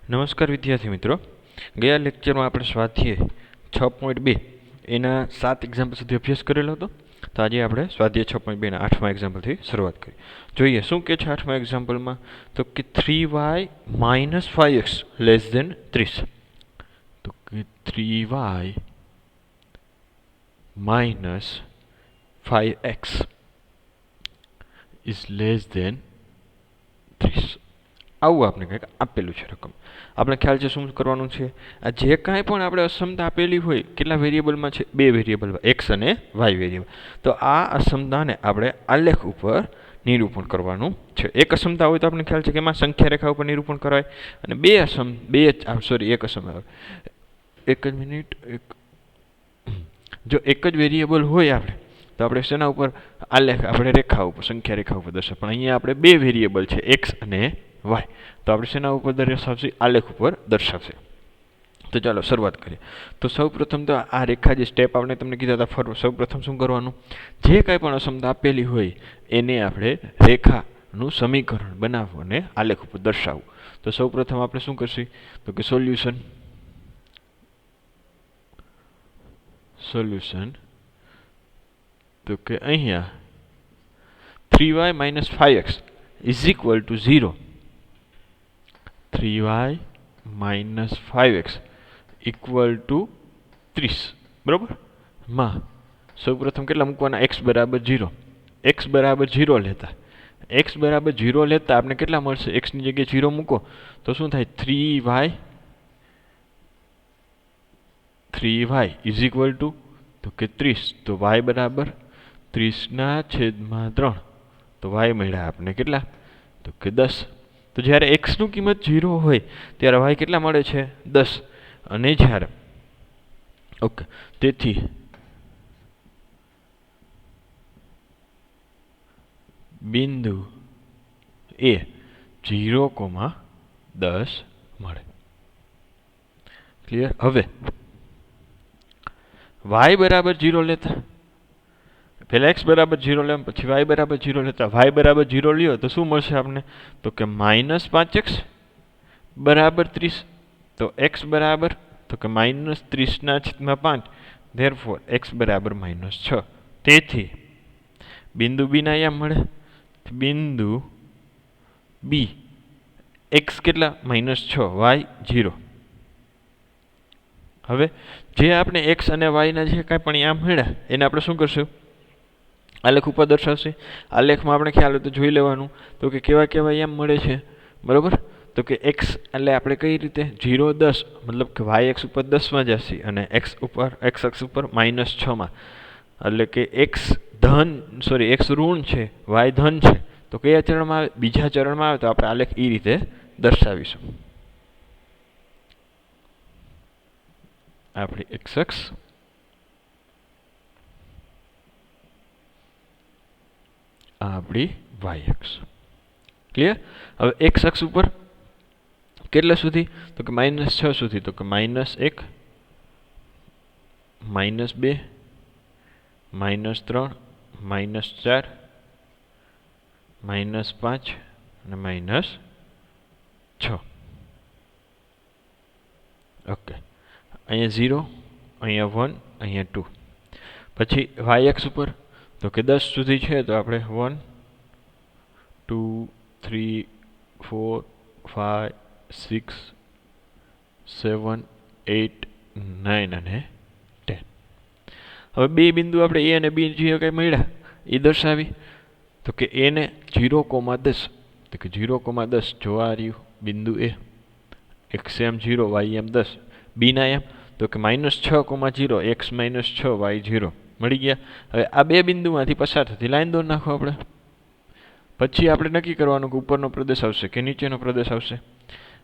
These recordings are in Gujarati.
નમસ્કાર વિદ્યાર્થી મિત્રો, ગયા લેક્ચરમાં આપણે સ્વાધ્યાય 6.2 એના 7 એક્ઝામ્પલ સુધી અભ્યાસ કરેલો હતો. તો આજે આપણે સ્વાધ્યાય 6.2 ના 8મા એક્ઝામ્પલથી શરૂઆત કરીએ. જોઈએ શું કે છે 8મા એક્ઝામ્પલમાં. તો કે 3y - 5x લેસ ધેન 30. તો કે 3y - 5x is less than 30. આવું આપણે કંઈક આપેલું છે રકમ. આપણે ખ્યાલ છે શું કરવાનું છે. આ જે કાંઈ પણ આપણે અસમતા આપેલી હોય, કેટલા વેરિયેબલમાં છે? 2 વેરિયેબલ, એક્સ અને વાય વેરિયેબલ. તો આ અસમતાને આપણે આલેખ ઉપર નિરૂપણ કરવાનું છે. એક અસમતા હોય તો આપણે ખ્યાલ છે કે એમાં સંખ્યા રેખા ઉપર નિરૂપણ કરાય, અને એક જ મિનિટ. જો એક જ વેરિયેબલ હોય આપણે તો આપણે શેના ઉપર આલેખ, આપણે રેખા ઉપર, સંખ્યા રેખા ઉપર દર્શાવ. પણ અહીંયા આપણે 2 વેરિયેબલ છે, એક્સ અને વાય, તો આપણે શેના ઉપર દર્શાવશે? આલેખ ઉપર દર્શાવશે. તો ચાલો શરૂઆત કરીએ. તો સૌપ્રથમ તો આ રેખા જે સ્ટેપ આપણે તમને કીધા હતા, સૌપ્રથમ શું કરવાનું? જે કાંઈ પણ અસમતા આપેલી હોય એને આપણે રેખાનું સમીકરણ બનાવવું અને આલેખ ઉપર દર્શાવવું. તો સૌપ્રથમ આપણે શું કરશું? તો કે સોલ્યુશન. તો કે અહીંયા 3y - 5x is equal to 0. 3y - 5x equal to 30. બરાબર? માં સૌપ્રથમ કેટલા મૂકવાના? x બરાબર 0. x બરાબર 0 લેતા આપણે કેટલા મળશે? x ની જગ્યાએ 0 મૂકો તો શું થાય? 3y ઇઝ ઇક્વલ ટુ તો કે 30. તો y બરાબર 30/3. તો y મળ્યા આપણે કેટલા? તો કે 10. તો જ્યારે x નું કિંમત 0 હોય ત્યારે y કેટલા મળે છે? 10. અને જ્યારે ઓકે, તેથી બિંદુ એ 0,10 મળે. ક્લિયર? હવે y બરાબર 0 લેતા, પહેલા x બરાબર 0 લેવા, પછી y બરાબર 0 લેતા. y બરાબર 0 લ્યો તો શું મળશે આપણે? તો કે -5x બરાબર 30. તો x બરાબર તો કે -30/5. ધેરફોર x બરાબર -6. તેથી બિંદુ બી ના અહીંયા મળે. બિંદુ બી x કેટલા? -6, y 0. હવે જે આપણે x અને y ના જે કાંઈ પણ આમ મળ્યા એને આપણે શું કરશું? આલેખ ઉપર દર્શાવશે. આલેખમાં આપણે ખ્યાલ હોય તો જોઈ લેવાનું. તો કે કેવા કેવા એમ મળે છે. બરાબર? તો કે x એટલે આપણે કઈ રીતે 0, 10, મતલબ કે y x ઉપર 10માં જશે અને x અક્ષ ઉપર -6માં. એટલે કે x ઋણ છે, y ધન છે. તો કયા ચરણમાં આવે? બીજા ચરણમાં આવે. તો આપણે આલેખ એ રીતે દર્શાવીશું. આપણી x અક્ષ આપણી y અક્ષ. ક્લિયર? હવે x અક્ષ ઉપર કેટલા સુધી? તો કે -6 સુધી. તો કે -1, -2, -3, -4, -5 અને -6. ઓકે, અહીંયા 0, અહીંયા 1, અહીંયા 2. પછી y અક્ષ ઉપર તો કે 10 સુધી છે. તો આપણે 1, 2, 3, 4, 5, 6, 7, 8, 9 અને 10. હવે બે બિંદુ આપણે a અને b જે કંઈ મળ્યા એ દર્શાવી. તો કે a ને 0,10. તો કે 0,10 જોવા રહ્યું બિંદુ a. x M 0, y M 10. b ના એમ તો કે -6,0, x -6, y 0 મળી ગયા. હવે આ બે બિંદુમાંથી પસાર થતી લાઈન દોરી નાખો આપણે. પછી આપણે નક્કી કરવાનું કે ઉપરનો પ્રદેશ આવશે કે નીચેનો પ્રદેશ આવશે.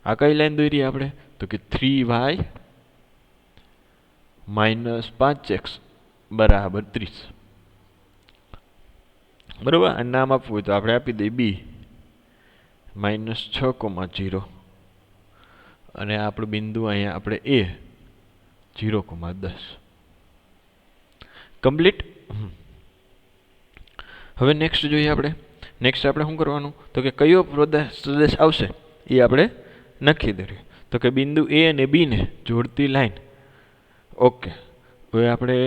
આ કઈ લાઈન દોરી આપણે? તો કે 3y - 5x બરાબર 30. બરાબર? આ નામ આપવું હોય તો આપણે આપી દઈએ b -6,0 અને આપણું બિંદુ અહીંયા આપણે a 0,10. કમ્પ્લીટ. હવે નેક્સ્ટ જોઈએ આપણે. નેક્સ્ટ આપણે શું કરવાનું? તો કે કયો પ્રદેશ આવશે એ આપણે નક્કી કરીએ. તો કે બિંદુ એ અને બી ને જોડતી લાઈન. ઓકે, હવે આપણે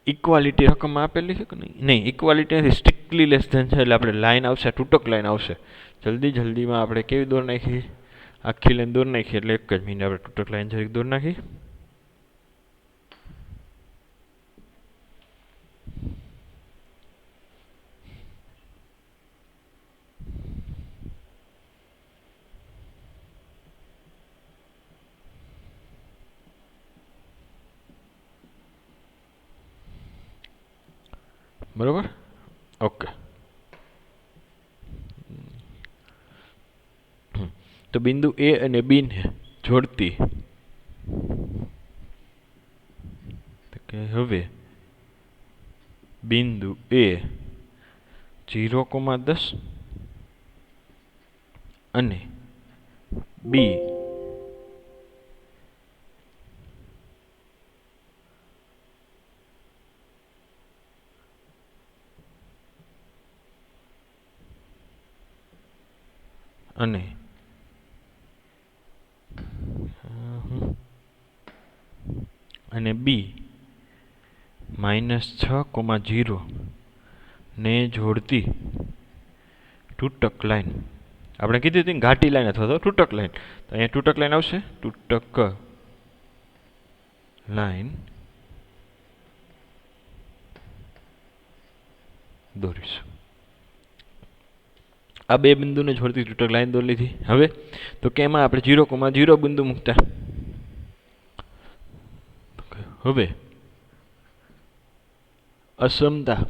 ઇક્વાલિટી રકમ આપેલી છે કે નહીં, ઇક્વાલિટી નથી, સ્ટ્રિક્ટલી લેસ ધેન છે એટલે આપણે લાઈન આવશે, તૂટક લાઈન આવશે. જલ્દીમાં આપણે કેવી દોર નાખી, આખી લાઈન દોર નાખી, એટલે એક જ મિનિટ આપણે તૂટક લાઈન જરીક દોર નાખી. બરોબર, ઓકે. તો બિંદુ એ અને બી ને જોડતી કે હવે બિંદુ એ 0,10 અને બી અને બી -6,0 ને જોડતી તૂટક લાઈન. આપણે કીધી હતી ઘાટી લાઈન અથવા તો તૂટક લાઈન, તો અહીંયા તૂટક લાઈન આવશે. તૂટક લાઈન દોરીશું. આ બે બિંદુને જોડતી તૂટક લાઈન દોરી લીધી. હવે તો કે એમાં આપણે 0,0 બિંદુ મૂકતા. હવે અસમતા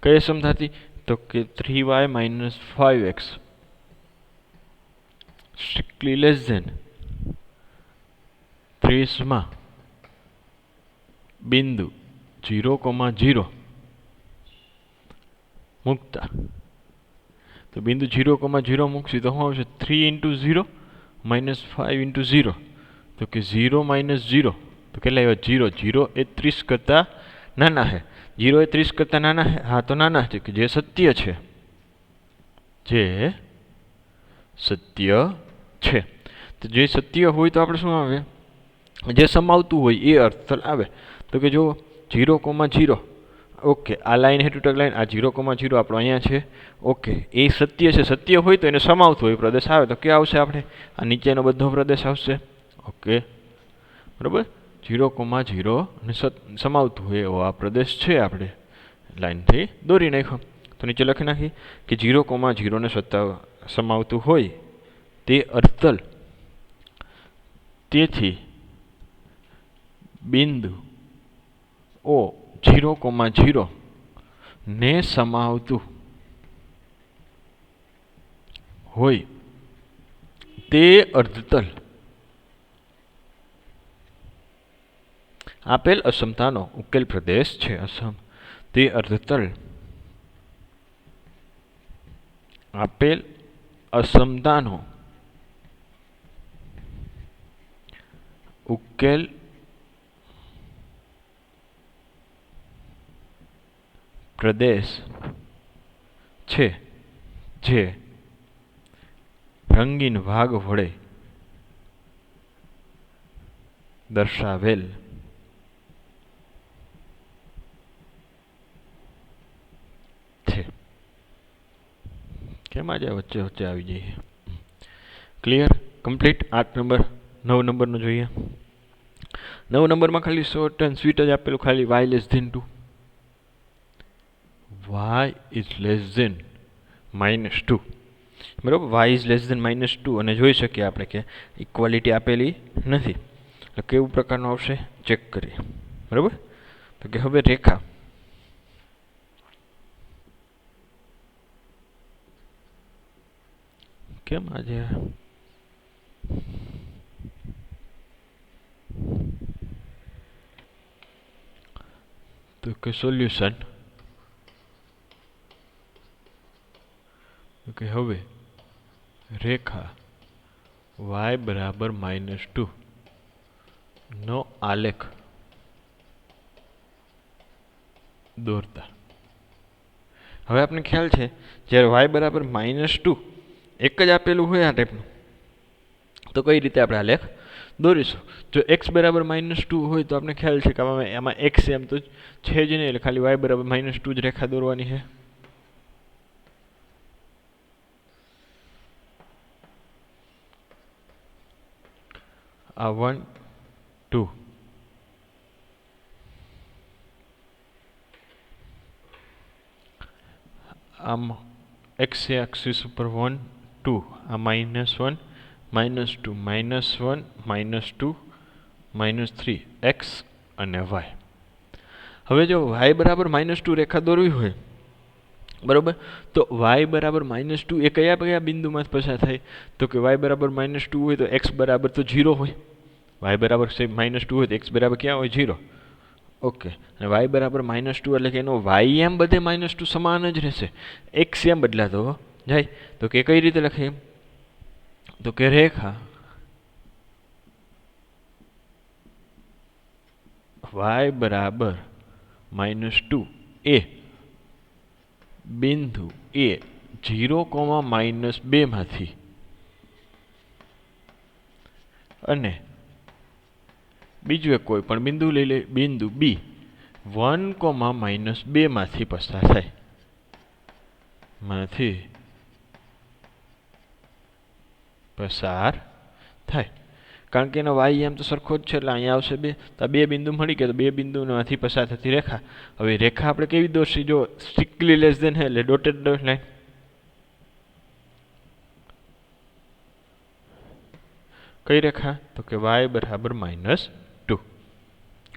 કઈ અસમતા હતી, તો કે 3y - 5x strictly less than 30 માં બિંદુ 0,0 મૂકતા. તો બિંદુ 0,0 મૂકશી તો શું આવશે, 3 × 0 - 5 × 0, તો કે 0 - 0 તો કેટલા આવ્યા, 0. 0 એ 30 કરતા નાના છે. 0 એ 30 કરતા નાના છે, હા તો નાના છે, કે જે સત્ય છે, જે સત્ય છે. તો જે સત્ય હોય તો આપણે શું આવે, જે સમાવતું હોય એ અર્થલ આવે. તો કે જો 0,0, ઓકે, આ લાઈન છે તૂટક લાઈન, આ 0,0 આપણો અહીંયા છે. ઓકે, એ સત્ય છે, સત્ય હોય તો એને સમાવતું હોય પ્રદેશ આવે તો ક્યાં આવશે, આપણે આ નીચેનો બધો પ્રદેશ આવશે. ઓકે, બરાબર, 0,0 અને સમાવતું હોય એવો આ પ્રદેશ છે, આપણે લાઈનથી દોરી નાખ્યો. તો નીચે લખી નાખી કે 0,0 ને સમાવતું હોય તે અર્થલ. તેથી બિંદુ ઓ 0,0 ને સમાવતું હોય તે અર્ધતલ આપેલ અસમતાનો ઉકેલ પ્રદેશ છે. તે અર્ધતલ આપેલ અસમતાનો ઉકેલ પ્રદેશ છે, જે રંગીન ભાગ વડે દર્શાવેલ છે. કેમ આજે વચ્ચે આવી જઈએ. Clear, complete. 8 નંબર. 9 નંબરનો જોઈએ. 9 નંબરમાં ખાલી શોર્ટ એન્ડ સ્વીટ જ આપેલું, ખાલી y <2, y -2, બરાબર. y -2 અને જોઈ શકીએ આપણે કે ઇક્વાલિટી આપેલી નથી, એટલે કેવું પ્રકારનું આવશે ચેક કરીએ. બરાબર, તો કે હવે રેખા કેમ આજે તો કે સોલ્યુશન, તો કે હવે રેખા y = -2 નો આલેખ દોરતા. હવે આપણે ખ્યાલ છે જ્યારે y = -2 એક જ આપેલું હોય આ ટાઈપનું તો કઈ રીતે આપણે આ લેખ દોરીશું. જો x બરાબર -2 હોય તો આપણે ખ્યાલ છે કે આમાં x એમ તો છે જ નહીં, એટલે ખાલી y બરાબર -2 જ રેખા દોરવાની છે. આ 1 2 આમ x એક્સિસ ઉપર 1 2, આ -1 -2 -1 -2 -3 x અને y. હવે જો y બરાબર -2 રેખા દોરવી હોય બરોબર, તો y બરાબર -2 એ કયા કયા બિંદુમાં પસાર થાય? તો કે y બરાબર -2 હોય તો x બરાબર તો 0 હોય. y બરાબર -2 હોય તો x બરાબર ક્યાં હોય? 0. ઓકે, અને y બરાબર -2 એટલે કે એનો y એમ બધે -2 સમાન જ રહેશે, x એમ બદલાતો જાય. તો કે કઈ રીતે લખીએ? તો કે રેખા y બરાબર -2 એ બિંદુ એ 0, -2 માંથી અને બીજું એક કોઈ પણ બિંદુ લઈ લે, બિંદુ b 1, -2 માંથી પસાર થાય. કારણ કે એનો y એમ તો સરખો જ છે એટલે અહીંયા આવશે 2. તો આ 2 બિંદુ મળી ગયા, તો 2 બિંદુમાંથી પસાર થતી રેખા. હવે રેખા આપણે કેવી દોરશી? જો સ્ટ્રિક્ટલી લેસ ધેન એટલે ડોટેડ લાઈન. કઈ રેખા? તો કે y બરાબર -2.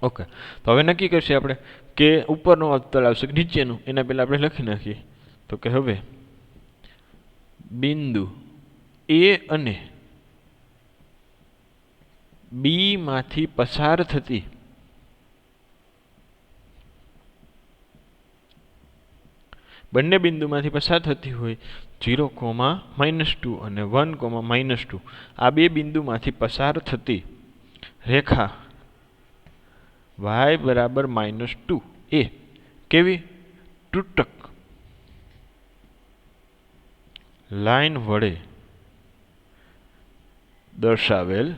ઓકે, તો હવે નક્કી કરશે આપણે કે ઉપરનો અવતલ આવશે કે નીચેનું. એના પહેલા આપણે લખી નાખીએ. તો કે હવે બિંદુ a અને b માંથી પસાર થતી બંને બિંદુમાંથી પસાર થતી હોય 0, -2 અને 1, -2 આ 2 બિંદુમાંથી પસાર થતી રેખા y બરાબર -2 એ કેવી? તૂટક લાઈન વડે દર્શાવેલ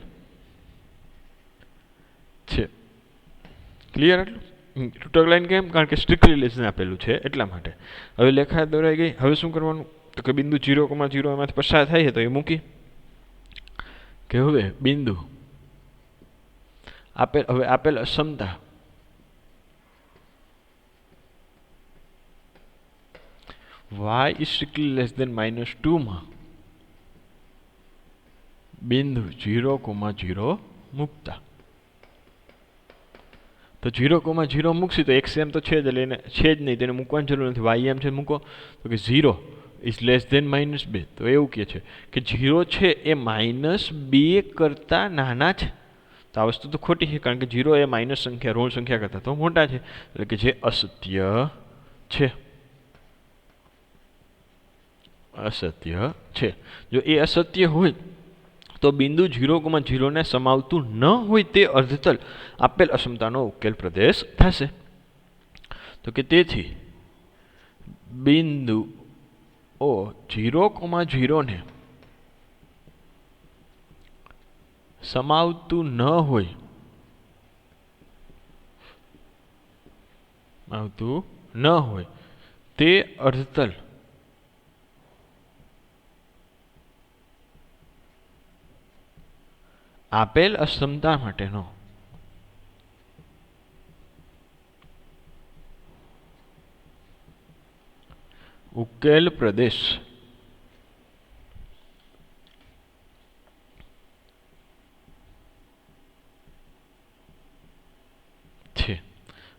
છે. ક્લિયર? આટલું તૂટક લાઈન કેમ? કારણ કે સ્ટ્રિક્ટલી રિલેશન આપેલું છે એટલા માટે. હવે લેખા દોરાઈ ગઈ. હવે શું કરવાનું? તો કે બિંદુ 0, 0 એમાંથી પસાર થાય છે તો એ મૂકી કે હવે બિંદુ આપેલ અસમતા y is strictly less than -2 માં બિંદુ 0, 0 મૂકતા. તો 0, 0 મૂકશી તો x એમ તો છે જ, એટલે એને છે જ નહીં, તેને મૂકવાની જરૂર નથી. y એમ છે મૂકો. તો કે 0 is less than -2. તો એવું કહે છે કે 0 છે એ -2 કરતા નાના છે. તો આ વસ્તુ તો ખોટી છે, કારણ કે 0 એ માઇનસ સંખ્યા, ઋણ સંખ્યા કરતા તો મોટા છે, એટલે કે જે અસત્ય છે. અસત્ય છે. જો એ અસત્ય હોય તો બિંદુ 0, 0 ને સમાવતું ન હોય તે અર્ધતલ આપેલ અસમતાનો ઉકેલ પ્રદેશ થશે. તો કે તેથી બિંદુ ઓ 0, 0 ને સમાવતું ન હોય તે અર્ધતલ આપેલ અસમતા માટેનો ઉકેલ પ્રદેશ છે.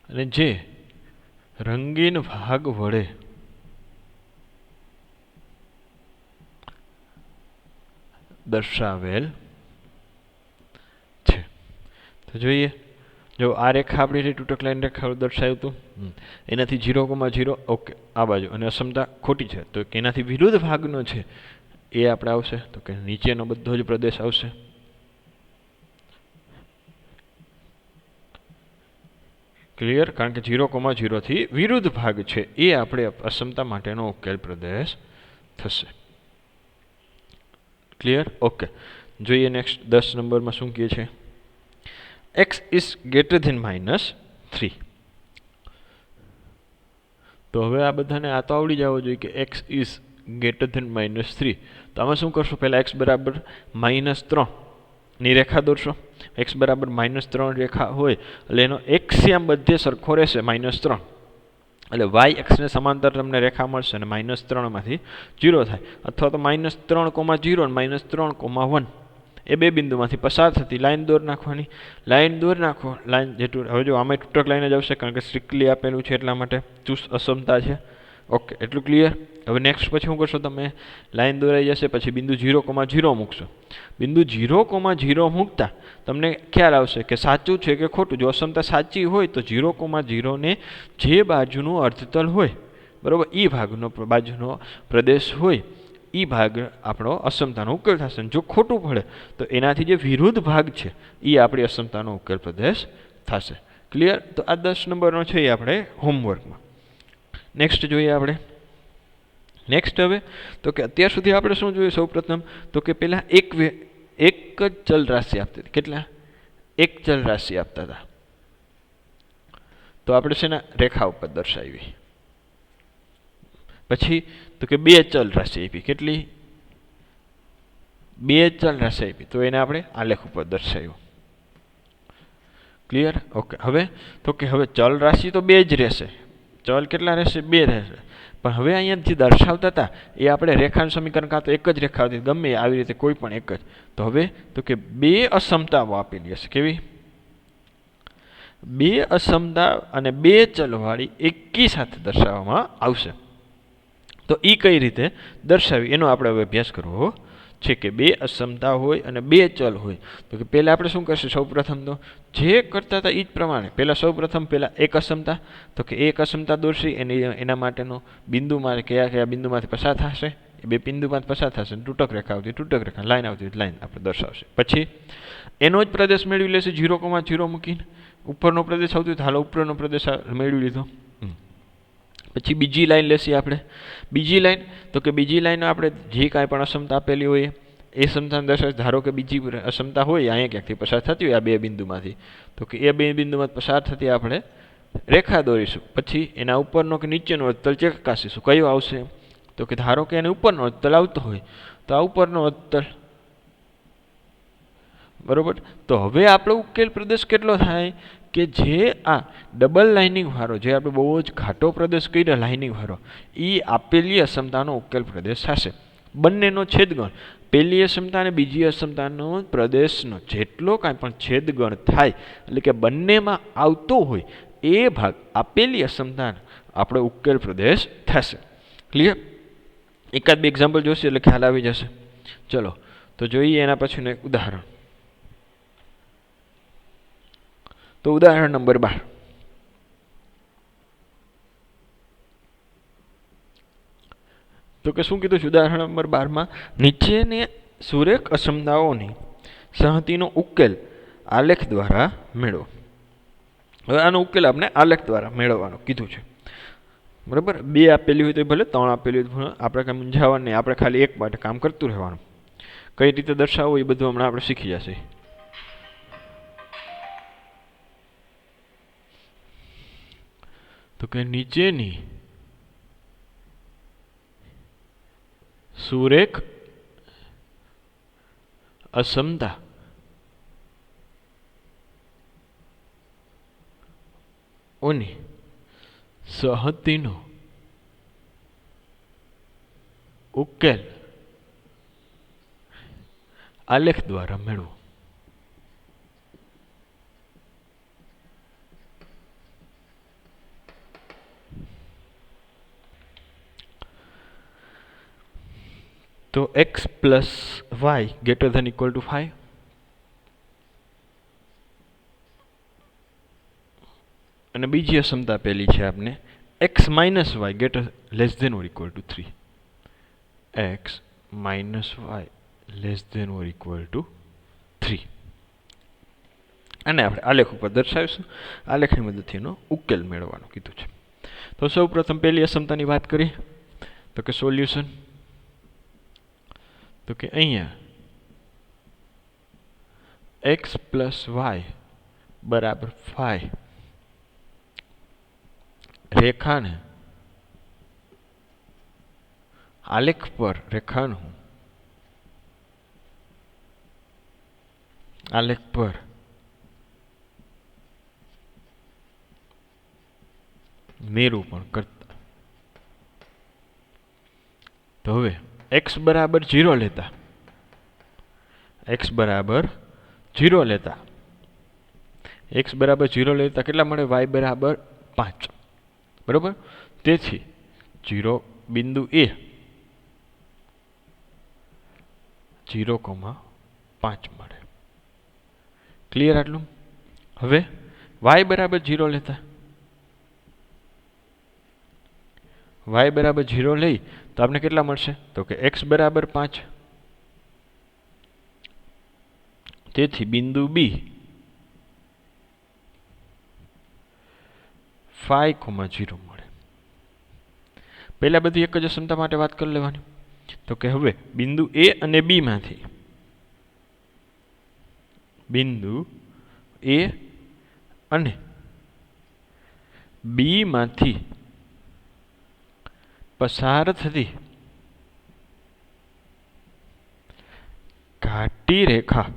અને જે રંગીન ભાગ વડે દર્શાવેલ છે. તો જોઈએ, જો આ રેખા આપણી તૂટક લાઈન રેખા દર્શાવ્યું હતું, એનાથી 0, 0 ઓકે આ બાજુ, અને અસમતા ખોટી છે તો એનાથી વિરુદ્ધ ભાગનો છે એ આપણે આવશે. તો કે નીચેનો બધો જ પ્રદેશ આવશે. ક્લિયર? કારણ કે 0, 0 થી વિરુદ્ધ ભાગ છે એ આપણે અસમતા માટેનો ઉકેલ પ્રદેશ થશે. ક્લિયર? ઓકે, જોઈએ નેક્સ્ટ 10 નંબરમાં શું કહે છે. x is greater than -3. તો હવે આ બધાને આ તો આવડી જવો જોઈએ કે x ઇઝ ગ્રેટર ધેન -3. તો આમાં શું કરશો, પહેલાં x બરાબર -3 ની રેખા દોરશો. x બરાબર -3 રેખા હોય એટલે એનો એક્સિયમ બધે સરખો રહેશે -3. એટલે y x ને સમાંતર તમને રેખા મળશે અને -3 માંથી 0 થાય, અથવા તો -3,0 અને -3,1 એ બે બિંદુમાંથી પસાર થતી લાઈન દોર નાખવાની. લાઈન દોર નાખો, લાઈન જેટલું. હવે જો આમાં તૂટક લાઈન જ આવશે કારણ કે સ્ટ્રિક્ટલી આપેલું છે એટલા માટે ચુસ્ત અસમતા છે. ઓકે, એટલું ક્લિયર? હવે નેક્સ્ટ પછી શું કરશો તમે, લાઈન દોરાઈ જશે પછી બિંદુ 0,0 મૂકશો. બિંદુ 0,0 મૂકતા તમને ખ્યાલ આવશે કે સાચું છે કે ખોટું. જો અસમતા સાચી હોય તો 0,0 ને જે બાજુનું અર્ધતલ હોય, બરાબર, એ ભાગનો બાજુનો પ્રદેશ હોય એ ભાગ આપણો અસમતાનો ઉકેલ થશે. જો ખોટું પડે તો એનાથી જે વિરુદ્ધ ભાગ છે એ આપણી અસમતાનો ઉકેલ પ્રદેશ થશે. ક્લિયર? તો આ 10 નંબરનો છે એ આપણે હોમવર્કમાં. નેક્સ્ટ જોઈએ આપણે. નેક્સ્ટ હવે તો કે અત્યાર સુધી આપણે શું જોઈએ, સૌપ્રથમ તો કે પહેલાં એક જ ચલ રાશિ આપતી હતી. કેટલા? એક ચલ રાશિ આપતા હતા. તો આપણે શેના રેખા ઉપર દર્શાવી. પછી તો કે બે ચલ રાશિ આપી. કેટલી? બે ચલ રાશિ આપી તો એને આપણે આલેખ ઉપર દર્શાવ્યું. ક્લિયર? ઓકે, હવે તો કે હવે ચલ રાશિ તો બે જ રહેશે. ચલ કેટલા રહેશે? બે રહેશે. પણ હવે અહીંયા જે દર્શાવતા હતા એ આપણે રેખાનું સમીકરણ કાં તો એક જ રેખા હતી, ગમે આવી રીતે કોઈ પણ એક જ. તો હવે તો કે બે અસમતાઓ આપેલી હશે. કેવી? બે અસમતા અને બે ચલવાળી એકી સાથે દર્શાવવામાં આવશે. તો એ કઈ રીતે દર્શાવી એનો આપણે હવે અભ્યાસ કરવો છે. કે બે અસમતા હોય અને બે ચલ હોય તો કે પહેલાં આપણે શું કરશું, સૌપ્રથમ તો જે કરતા હતા એ જ પ્રમાણે સૌપ્રથમ એક અસમતા, તો કે એક અસમતા દોરશી. એના માટેનો બિંદુમાં કયા બિંદુમાંથી પસાર થશે એ બે બિંદુમાંથી પસાર થશે. તૂટક રેખા આવતી તૂટક રેખા, લાઈન આવતી લાઈન આપણે દર્શાવશે. પછી એનો જ પ્રદેશ મેળવી લેશે 0,0 મૂકીને. ઉપરનો પ્રદેશ આવતો તો હાલો ઉપરનો પ્રદેશ મેળવી લીધો. પછી બીજી લાઈન લેશી આપણે. બીજી લાઈન તો કે બીજી લાઈન આપણે જે કાંઈ પણ અસમતા આપેલી હોય એ સમતાને દર્શાવે. ધારો કે બીજી અસમતા હોય અહીંયા ક્યાંકથી પસાર થતી હોય આ બે બિંદુમાંથી, તો કે એ બે બિંદુમાંથી પસાર થતી આપણે રેખા દોરીશું. પછી એના ઉપરનો કે નીચેનો અર્ધતલ ચકાસીશું. કયો આવશે? તો કે ધારો કે એને ઉપરનો અર્ધતલ આવતો હોય તો આ ઉપરનો અર્ધતલ, બરોબર. તો હવે આપણો ઉકેલ પ્રદેશ કેટલો થાય કે જે આ ડબલ લાઇનિંગ વાળો, જે આપણે બહુ જ ઘાટો પ્રદેશ કર્યો લાઇનિંગ વાળો, એ આપેલી અસમતાનો ઉકેલ પ્રદેશ થશે. બંનેનો છેદગણ, પહેલી અસમતા અને બીજી અસમતાનો પ્રદેશનો જેટલો કાંઈ પણ છેદગણ થાય, એટલે કે બંનેમાં આવતો હોય એ ભાગ આપેલી અસમતાનો આપણો ઉકેલ પ્રદેશ થશે. ક્લિયર? એકાદ બે એક્ઝામ્પલ જોશે એટલે ખ્યાલ આવી જશે. ચલો તો જોઈએ એના પછીનું એક ઉદાહરણ. તો ઉદાહરણ નંબર 12. તો કે શું કીધું છે ઉદાહરણ નંબર 12માં, નીચેની સુરેખ અસમતાઓની સંહતિનો ઉકેલ આલેખ દ્વારા મેળવો. હવે આનો ઉકેલ આપણે આલેખ દ્વારા મેળવવાનો કીધું છે. બરાબર, બે આપેલી હોય તો ભલે, ત્રણ આપેલી હોય તો આપણે કાંઈ મૂંઝાવાનું નહીં. આપણે ખાલી એક માટે કામ કરતું રહેવાનું. કઈ રીતે દર્શાવવું એ બધું હમણાં આપણે શીખી જશે. તો કે નીચેની સુરેખ અસમતા ઓની સંહતિનો ઉકેલ આલેખ દ્વારા મેળવો. તો x plus y greater than equal to 5. અને બીજી અસમતા આપેલી છે આપને x minus y greater less than or equal to 3. x minus y less than or equal to 3. અને આપણે આલેખ ઉપર દર્શાવીશું. આલેખની મદદથી એનો ઉકેલ મેળવવાનો કીધું છે. તો સૌ પ્રથમ પહેલી અસમતાની વાત કરીએ તો કે સોલ્યુશન. તો કે અહીંયા x પ્લસ વાય બરાબર 5 રેખાને આલેખ પર રેખાનું આલેખ પર નિરૂપણ કરતા. તો હવે x બરાબર 0 લેતા x બરાબર 0 લેતા કેટલા મળે? y બરાબર 5 બરોબર. તેથી 0 બિંદુ a 0,5 મળે. ક્લિયર આટલું? હવે y બરાબર 0 લેતા y બરાબર 0 લઈ તો આપણે કેટલા મળશે? તો કે x બરાબર 5. તેથી બિંદુ b 5,0 મળે. પહેલા બધી એક જ અસમતા માટે વાત કરી લેવાની. તો કે હવે બિંદુ a અને b માંથી બિંદુ a અને b માંથી પસાર થતી ઘાટી રેખા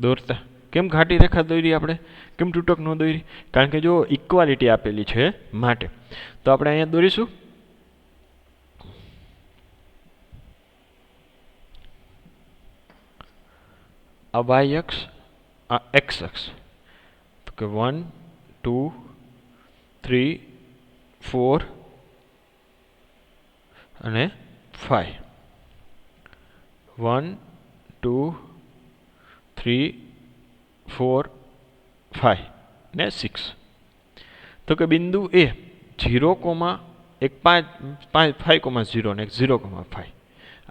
દોરતા. કેમ ઘાટી રેખા દોરી આપણે? કેમ તૂટક ન દોરી? કારણ કે જો ઇક્વાલિટી આપેલી છે માટે. તો આપણે અહીંયા દોરીશું આ y અક્ષ, આ x અક્ષ. તો કે 1 2 3 4 અને 5. 1 2 3 4 5 ને 6. તો કે બિંદુ a 0,5 5,0 ને 0,5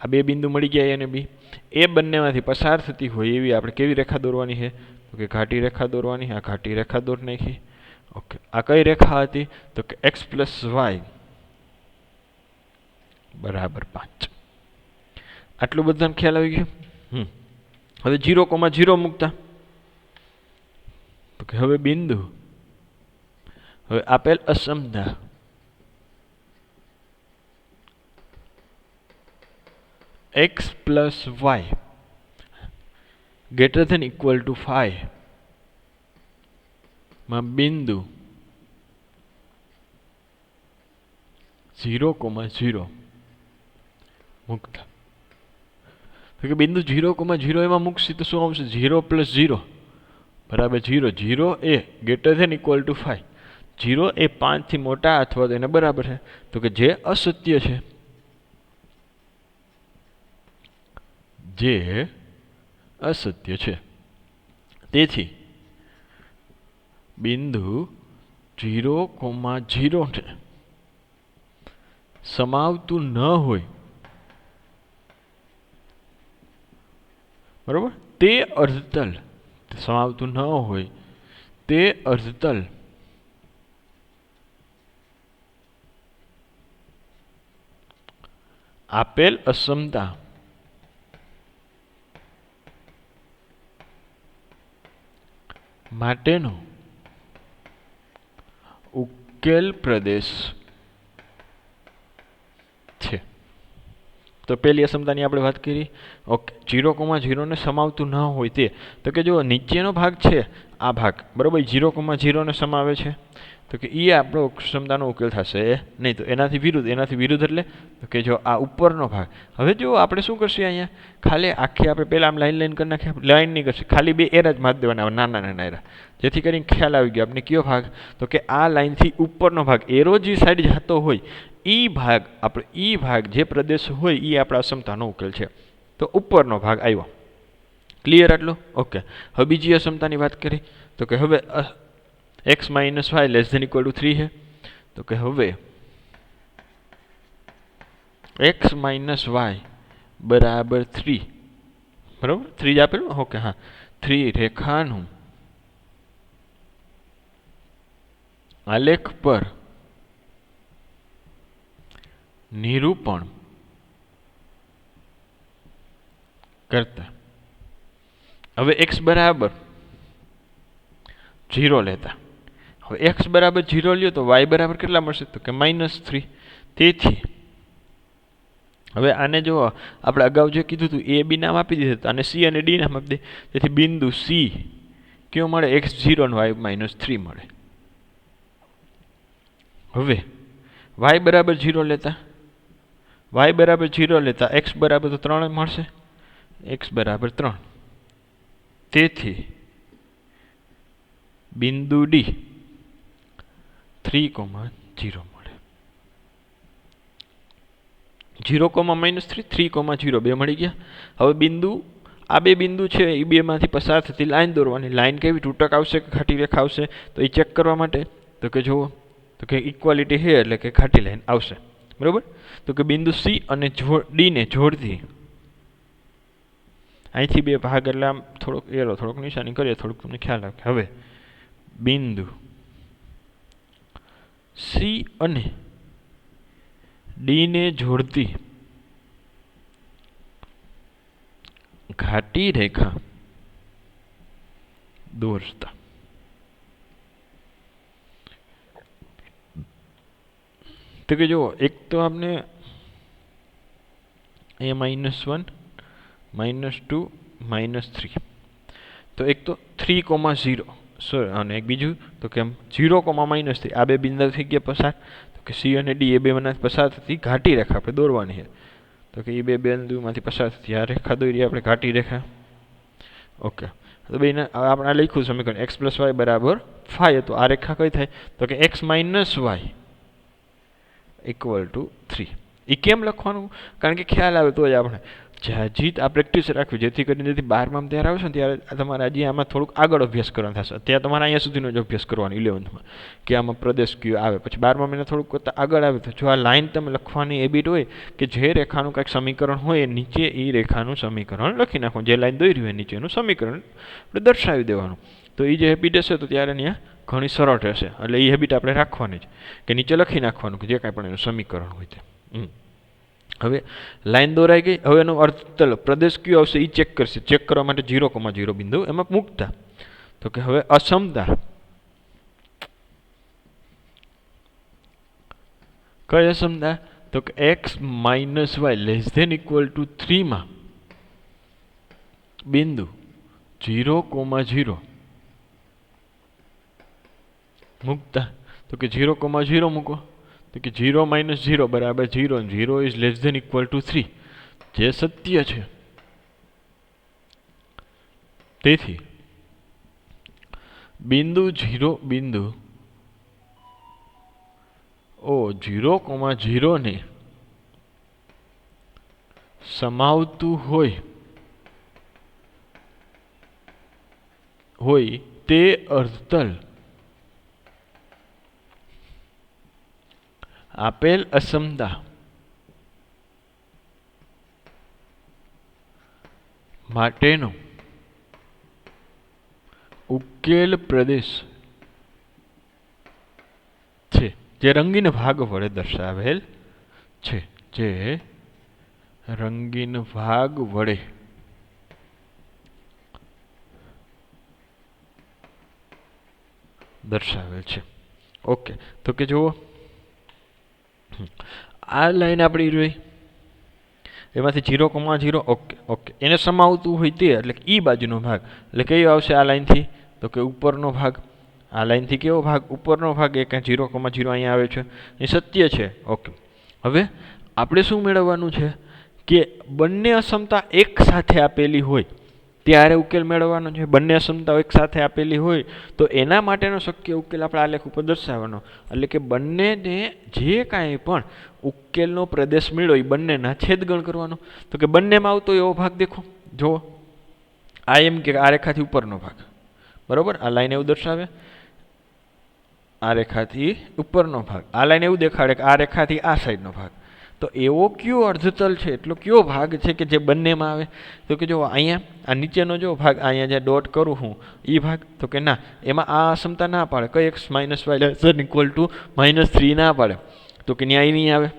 આ બે બિંદુ મળી ગયા. અને બી એ બંનેમાંથી પસાર થતી હોય એવી આપણે કેવી રેખા દોરવાની છે? તો કે ઘાટી રેખા દોરવાની. આ ઘાટી રેખા દોર નાખી. ઓકે, આ કઈ રેખા હતી? તો કે x પ્લસ વાય બરાબર 5. આટલું બધાને ખ્યાલ આવી ગયો? હવે 0,0 મૂકતા તો કે હવે બિંદુ, હવે આપેલ અસમતા x plus y greater than equal to 5 માં બિંદુ 0,0 મૂકતા. તો કે બિંદુ 0,0 એમાં મૂકશી તો શું આવશે? 0 પ્લસ 0 બરાબર 0. 0 એ greater than equal to 5. 0 એ 5 થી મોટા અથવા તો એને બરાબર છે. તો કે જે અસત્ય છે, જે અસત્ય છે. તેથી બિંદુ 0,0 ને સમાવતું ન હોય બરોબર, તે અર્ધતલ સમાવતું ન હોય તે અર્ધતલ આપેલ અસમતા માટેનો ઉકેલ પ્રદેશ છે. તો પહેલી અસમતાની આપણે વાત કરી. ઓકે, 0,0 ને સમાવતું ન હોય તે. તો કે જો નીચેનો ભાગ છે આ ભાગ બરોબર 0,0 ને સમાવે છે તો કે એ આપણો અસમતાનો ઉકેલ થશે નહીં. તો એનાથી વિરુદ્ધ એટલે તો કે જો આ ઉપરનો ભાગ. હવે જો આપણે શું કરશું અહીંયા ખાલી આખી આપણે પહેલાં આમ લાઈન કરી નાખીએ. લાઈન નહીં કરશે, ખાલી બે એરા જ મારી દેવાના નાના એરા, જેથી કરીને ખ્યાલ આવી ગયો આપણે કયો ભાગ. તો કે આ લાઈનથી ઉપરનો ભાગ એરો જે સાઈડ જતો હોય ઈ ભાગ જે પ્રદેશ હોય એ આપણા અસમતાનો ઉકેલ છે. તો ઉપરનો ભાગ આવ્યો. ક્લિયર આટલું? ઓકે. હવે બીજી અસમતાની વાત કરી તો કે હવે x minus y less than equal to 3 છે. તો કે હવે x માઇનસ વાય બરાબર 3 બરાબર 3 જ આપેલું. ઓકે, હા 3 રેખાનું આલેખ પર નિરૂપણ કરતા. હવે x બરાબર 0 લેતા, હવે x બરાબર 0 લ્યો તો y બરાબર કેટલા મળશે? તો કે -3. તેથી હવે આને જો આપણે અગાઉ જે કીધું હતું a b નામ આપી દીધું અને c અને d નામ આપી દે, તેથી બિંદુ c કયો મળે? x0 અને y -3 મળે. હવે y બરાબર 0 લેતા, y બરાબર 0 લેતા x બરાબર તો 3 મળશે, x બરાબર 3. તેથી બિંદુ d 3, 0 મળે. 0, -3, 3, 0 બે મળી ગયા. હવે બિંદુ આ બે બિંદુ છે એ બેમાંથી પસાર થતી લાઈન દોરવાની. લાઈન કેવી તૂટક આવશે કે ઘાટી રેખા આવશે? તો એ ચેક કરવા માટે તો કે જુઓ, તો કે ઇક્વાલિટી છે એટલે કે ઘાટી લાઈન આવશે, બરોબર. તો કે બિંદુ C અને D ને જોડતી અહીંથી બે ભાગ એટલે આમ થોડોક એરો થોડોક નિશાની કરીએ, થોડુંક તમને ખ્યાલ આવે. હવે બિંદુ C અને D ને જોડતી ઘાટી રેખા દોરતા તો કે જો એક તો આપને અહીંયા -1, -2, -3, તો એક તો 3, 0 અને એક બીજું તો કે 0, -3 આ બે બિંદુ થઈ ગયા પસાર. તો કે C અને D એ બે માંથી પસાર થતી ઘાટી રેખા આપણે દોરવાની છે. તો કે એ બે બિંદુમાંથી પસાર થતી આ રેખા દોરી આપણે ઘાટી રેખા. ઓકે, તો બેને આપણે લખ્યું સમીકરણ x + y = 5. તો આ રેખા કઈ થાય? તો કે x - y = 3. એ કેમ લખવાનું? કારણ કે ખ્યાલ આવે તો જ આપણે જીત આ પ્રેક્ટિસ રાખવી, જેથી કરીને જેથી 12માં ત્યારે આવશે ને ત્યારે તમારે હજી આમાં થોડુંક આગળ અભ્યાસ કરવાનો થશે. અત્યારે તમારે અહીંયા સુધીનો જ અભ્યાસ કરવાનો 11માં, કે આમાં પ્રદેશ કયો આવે. પછી 12મા મહિના થોડુંક કરતાં આગળ આવે તો જો આ લાઈન તમે લખવાની હેબિટ હોય કે જે રેખાનું કંઈક સમીકરણ હોય નીચે એ રેખાનું સમીકરણ લખી નાખવાનું. જે લાઈન દોરી હોય નીચેનું સમીકરણ આપણે દર્શાવી દેવાનું. તો એ જે હેબિટ હશે તો ત્યારે ત્યાં ઘણી સરળ રહેશે. એટલે એ હેબિટ આપણે રાખવાની જ કે નીચે લખી નાખવાનું કે જે કાંઈ પણ એનું સમીકરણ હોય તે. હવે લાઈન દોરાઈ ગઈ. હવે એનો અર્થ ચાલો પ્રદેશ કયો આવશે એ ચેક કરશે. ચેક કરવા માટે 0, 0 બિંદુ એમાં મૂકતા. તો કે હવે અસમતા કઈ અસમતા? તો કે x - y ≤ 3 માં બિંદુ 0, 0 મૂકતા. તો કે 0, 0 મૂકો. તો કે 0 - 0 = 0, 0 ≤ 3 જે સત્ય છે. તેથી બિંદુ 0 ને સમાવતું હોય તે અર્ધતલ આપેલ અસમતા માટેનો ઉકેલ પ્રદેશ છે, જે રંગીન ભાગ વડે દર્શાવેલ છે. જે રંગીન ભાગ વડે દર્શાવેલ છે. ઓકે, તો કે જુઓ આ લાઈન આપણી રહી એમાંથી 0, 0 ઓકે એને સમાવતું હોય તે એટલે કે ઈ બાજુનો ભાગ એટલે કયો આવશે આ લાઈનથી? તો કે ઉપરનો ભાગ. આ લાઈનથી કેવો ભાગ? ઉપરનો ભાગ. એ કાંઈ 0, 0 અહીંયા આવે છે એ સત્ય છે. ઓકે, હવે આપણે શું મેળવવાનું છે કે બંને અસમતા એક સાથે આપેલી હોય ત્યારે ઉકેલ મેળવવાનો છે. બંને અસમતાઓ એક સાથે આપેલી હોય તો એના માટેનો શક્ય ઉકેલ આપણે આલેખ ઉપર દર્શાવવાનો. એટલે કે બંનેને જે કાંઈ પણ ઉકેલનો પ્રદેશ મળ્યો એ બંનેના છેદગણ કરવાનો. તો કે બંનેમાં આવતો એવો ભાગ દેખો. જુઓ આ એમ કે આ રેખાથી ઉપરનો ભાગ, બરોબર. આ લાઈન એવું દર્શાવે આ રેખાથી ઉપરનો ભાગ. આ લાઈન એવું દેખાડે કે આ રેખાથી આ સાઈડનો ભાગ. તો એવો કયો અર્ધતલ છે, એટલો કયો ભાગ છે કે જે બંનેમાં આવે? તો કે જો અહીંયા આ નીચેનો જો ભાગ, અહીંયા જે ડોટ કરું હું એ ભાગ, તો કે ના એમાં આ અસમતા ના પાડે. કઈ x - y ≤ -3 ના પાડે. તો કે ન્યાય નહીં આવે.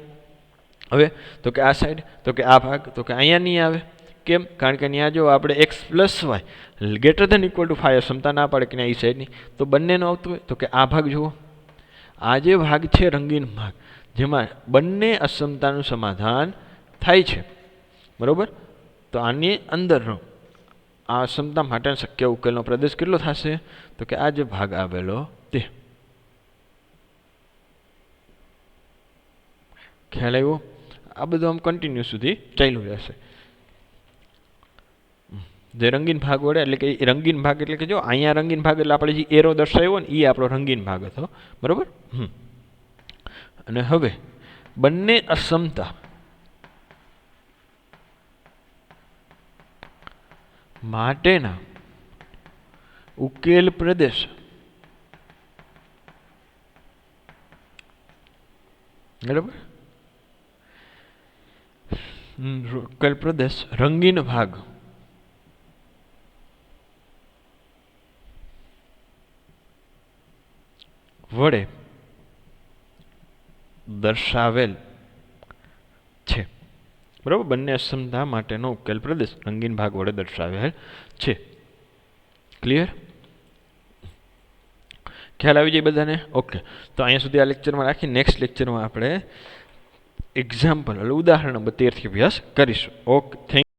હવે તો કે આ સાઈડ, તો કે આ ભાગ, તો કે અહીંયા નહીં આવે. કેમ? કારણ કે ત્યાં જો આપણે x plus y greater than equal to 5 અસમતા ના પાડે કે ત્યાં એ સાઈડની, તો બંનેનો આવતું હોય તો કે આ ભાગ જુઓ, આ જે ભાગ છે રંગીન ભાગ જેમાં બંને અસમતાનું સમાધાન થાય છે, બરાબર. તો આની અંદરનો આ અસમતા માટે શક્ય ઉકેલનો પ્રદેશ કેટલો થશે? તો કે આ જે ભાગ આવેલો તે. ખ્યાલ આવ્યો? આ બધું આમ કન્ટિન્યુ સુધી ચાલ્યું રહેશે. જે રંગીન ભાગ વડે, એટલે કે રંગીન ભાગ એટલે કે જો અહીંયા રંગીન ભાગ એટલે આપણે જે એરો દર્શાવ્યો ને એ આપણો રંગીન ભાગ હતો, બરાબર. અને હવે બંને અસમતા માટેના ઉકેલ પ્રદેશ બરાબર, ઉકેલ પ્રદેશ રંગીન ભાગ વડે દર્શાવેલ છે, બરાબર. બંને અસમતા માટેનો ઉકેલ પ્રદેશ રંગીન ભાગ વડે દર્શાવેલ છે. ક્લિયર? ખ્યાલ આવી જાય બધાને? ઓકે. તો અહીંયા સુધી આ લેક્ચરમાં રાખી નેક્સ્ટ લેક્ચરમાં આપણે એક્ઝામ્પલ એટલે ઉદાહરણ નંબર 13 થી અભ્યાસ કરીશું. Okay, thank